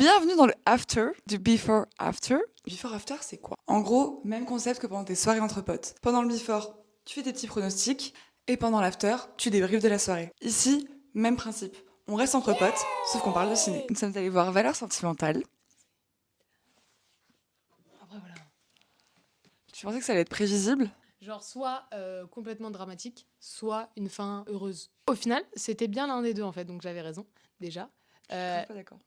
Bienvenue dans le after du before after. Before after, c'est quoi? En gros, même concept que pendant tes soirées entre potes. Pendant le before, tu fais tes petits pronostics et pendant l'after, tu débriefes de la soirée. Ici, même principe. On reste entre potes, sauf qu'on parle de ciné. Nous sommes allés voir Valeurs sentimentales. Après, voilà. Tu pensais que ça allait être prévisible? Genre, soit complètement dramatique, soit une fin heureuse. Au final, c'était bien l'un des deux, en fait, donc j'avais raison, déjà. Je suis pas d'accord.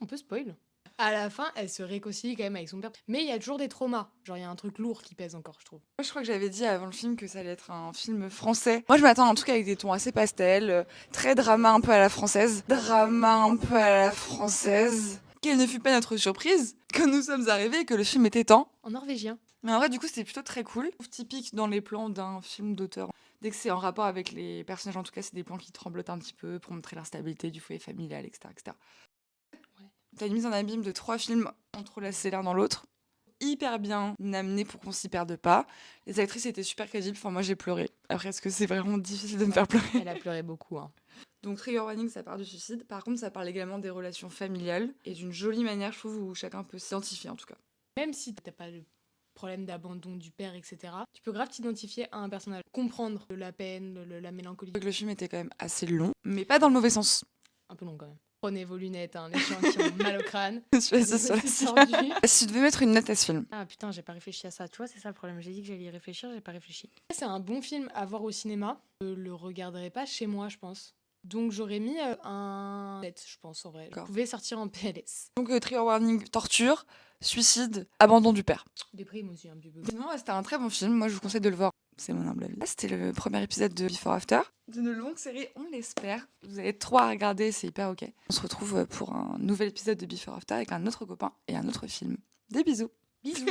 On peut spoil. À la fin, elle se réconcilie quand même avec son père. Mais il y a toujours des traumas. Genre, il y a un truc lourd qui pèse encore, je trouve. Moi, je crois que j'avais dit avant le film que ça allait être un film français. Moi, je m'attends à un truc avec des tons assez pastels, très drama un peu à la française. Drama un peu à la française. Quelle ne fut pas notre surprise quand nous sommes arrivés et que le film était temps. En norvégien. Mais en vrai, du coup, c'était plutôt très cool. Typique dans les plans d'un film d'auteur. Dès que c'est en rapport avec les personnages, en tout cas, c'est des plans qui tremblotent un petit peu pour montrer l'instabilité du foyer familial, etc. etc. Ouais. T'as une mise en abîme de 3 films entrelacés l'un dans l'autre. Hyper bien amené pour qu'on s'y perde pas. Les actrices étaient super crédibles. Enfin, moi, j'ai pleuré. Après, est-ce que c'est vraiment difficile de me faire pleurer? Elle a pleuré beaucoup, hein. Donc, Trigger Warning, ça part du suicide. Par contre, ça parle également des relations familiales et d'une jolie manière, je trouve, où chacun peut s'identifier, en tout cas. Même si t'as pas le problème d'abandon du père, etc., tu peux grave t'identifier à un personnage. Comprendre la peine, la mélancolie. Je trouve que le film était quand même assez long, mais pas dans le mauvais sens. Un peu long quand même. Prenez vos lunettes, hein, les gens qui ont mal au crâne. Je suis assise sur la C'est scie. tordu. Si tu devais mettre une note à ce film, Ah putain, j'ai pas réfléchi à ça. Tu vois, c'est ça le problème. J'ai dit que j'allais y réfléchir, j'ai pas réfléchi. C'est un bon film à voir au cinéma. Je le regarderai pas chez moi, je pense. Donc j'aurais mis un 7, je pense, en vrai. Je D'accord. pouvais sortir en PLS. donc Trigger Warning, torture, suicide, abandon du père. Déprime aussi un petit peu. Sinon, c'était un très bon film. Moi, je vous conseille de le voir. C'est mon humble avis. C'était le premier épisode de Before After. D'une longue série, on l'espère. Vous avez 3 à regarder, c'est hyper ok. On se retrouve pour un nouvel épisode de Before After avec un autre copain et un autre film. Des bisous. Bisous.